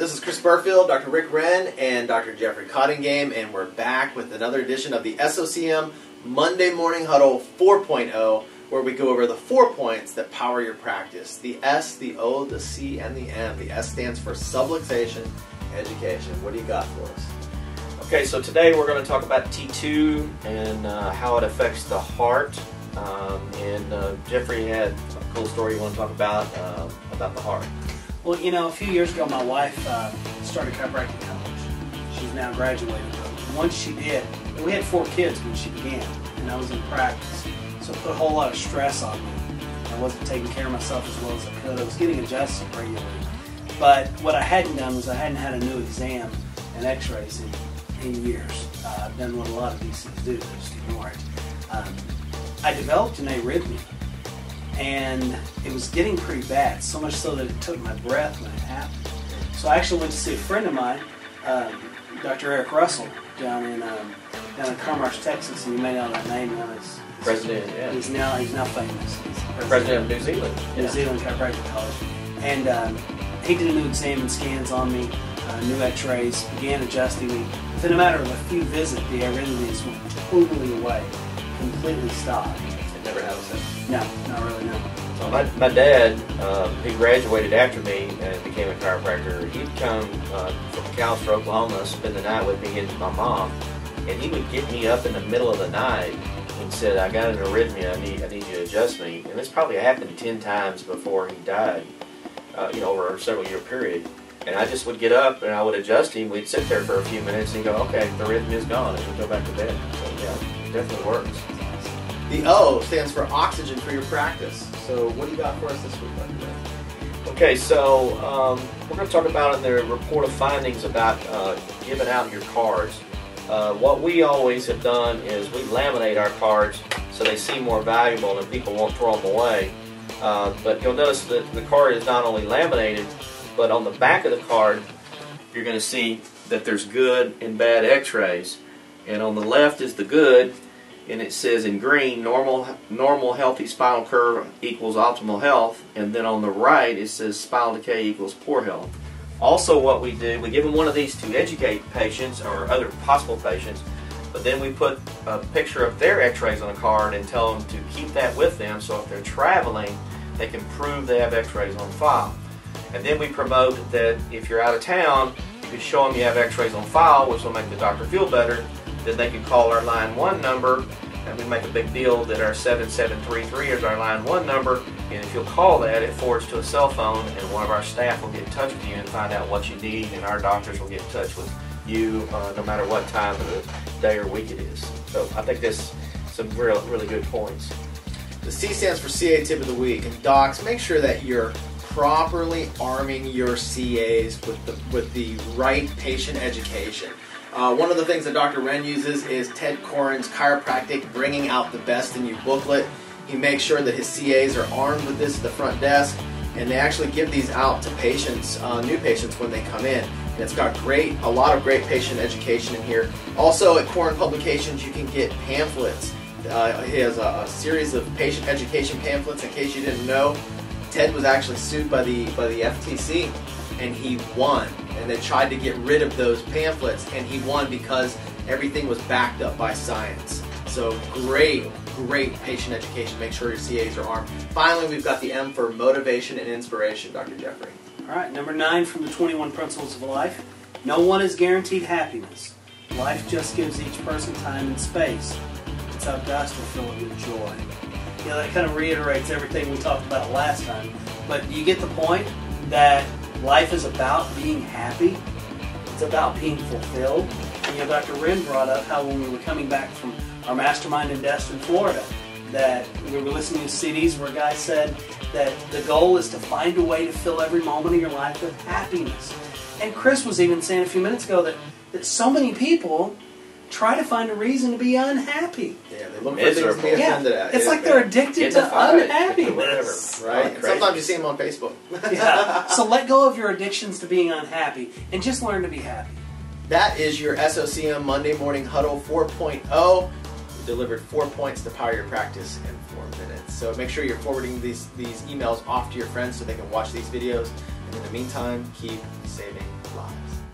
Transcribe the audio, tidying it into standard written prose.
This is Chris Burfield, Dr. Rick Wren, and Dr. Jeffrey Cottingham, and we're back with another edition of the SOCM Monday Morning Huddle 4.0, where we go over the 4 points that power your practice. The S, the O, the C, and the M. The S stands for subluxation education. What do you got for us? Okay, so today we're going to talk about T2 and how it affects the heart. Jeffrey had a cool story you want to talk about the heart. Well, you know, a few years ago, my wife started chiropractic college. She's now graduated. Once she did, we had 4 kids when she began, and I was in practice, so it put a whole lot of stress on me. I wasn't taking care of myself as well as I could. I was getting adjusted regularly, but what I hadn't done was I hadn't had a new exam and X-rays in years. I've done what a lot of these things do, just ignore it. I developed an arrhythmia, and it was getting pretty bad, so much so that it took my breath when it happened. So I actually went to see a friend of mine, Dr. Eric Russell, down in Commerce, Texas, and you may know that name now. President, yeah. He's now famous. He's President of New Zealand. New Zealand Chiropractic College. And he did a new exam and scans on me, new X-rays, began adjusting me. Within a matter of a few visits, the arrhythmias went totally away, completely stopped. It never happened since. No, not really, no. So my dad, he graduated after me and became a chiropractor. He'd come from McAlester, Oklahoma, spend the night with me and my mom, and he would get me up in the middle of the night and said, "I got an arrhythmia. I need you to adjust me." And this probably happened 10 times before he died, over a several year period. And I just would get up and I would adjust him. We'd sit there for a few minutes and he'd go, "Okay, the arrhythmia's gone," and we'd go back to bed. So yeah, it definitely works. The O stands for oxygen for your practice. So what do you got for us this week, Dr. Wren? Okay, so we're going to talk about in the report of findings about giving out your cards. What we always have done is we laminate our cards so they seem more valuable and people won't throw them away. But you'll notice that the card is not only laminated, but on the back of the card you're going to see that there's good and bad X-rays. And on the left is the good, and it says in green, normal healthy spinal curve equals optimal health, and then on the right it says spinal decay equals poor health. Also what we do, we give them one of these to educate patients or other possible patients, but then we put a picture of their X-rays on a card and tell them to keep that with them, so if they're traveling they can prove they have X-rays on file. And then we promote that if you're out of town, you can show them you have X-rays on file, which will make the doctor feel better. Then they can call our line 1 number, and we make a big deal that our 7733 is our line 1 number, and if you'll call that, it forwards to a cell phone, and one of our staff will get in touch with you and find out what you need, and our doctors will get in touch with you no matter what time of the day or week it is. So I think that's some really good points. The C stands for CA tip of the week, and docs, make sure that you're properly arming your CAs with the right patient education. One of the things that Dr. Wren uses is Ted Corin's Chiropractic Bringing Out the Best in You booklet. He makes sure that his CAs are armed with this at the front desk, and they actually give these out to patients, new patients, when they come in. And it's got a lot of great patient education in here. Also at Corin Publications you can get pamphlets. He has a series of patient education pamphlets. In case you didn't know, Ted was actually sued by the FTC, and he won. And they tried to get rid of those pamphlets, and he won because everything was backed up by science. So great patient education. Make sure your CAs are armed. Finally, we've got the M for motivation and inspiration, Dr. Jeffrey. All right, number 9 from the 21 Principles of Life. No one is guaranteed happiness. Life just gives each person time and space. It's up to us to fill it with joy. You know, that kind of reiterates everything we talked about last time. But do you get the point that life is about being happy? It's about being fulfilled. And, you know, Dr. Wren brought up how when we were coming back from our mastermind in Destin, Florida, that we were listening to CDs where a guy said that the goal is to find a way to fill every moment of your life with happiness. And Chris was even saying a few minutes ago that so many people try to find a reason to be unhappy. Yeah, they look for things to be offended at. It's like they're addicted to unhappiness. Right? Sometimes you see them on Facebook. Yeah. So let go of your addictions to being unhappy and just learn to be happy. That is your SOCM Monday Morning Huddle 4.0. We delivered 4 points to power your practice in 4 minutes. So make sure you're forwarding these emails off to your friends so they can watch these videos. In the meantime, keep saving lives.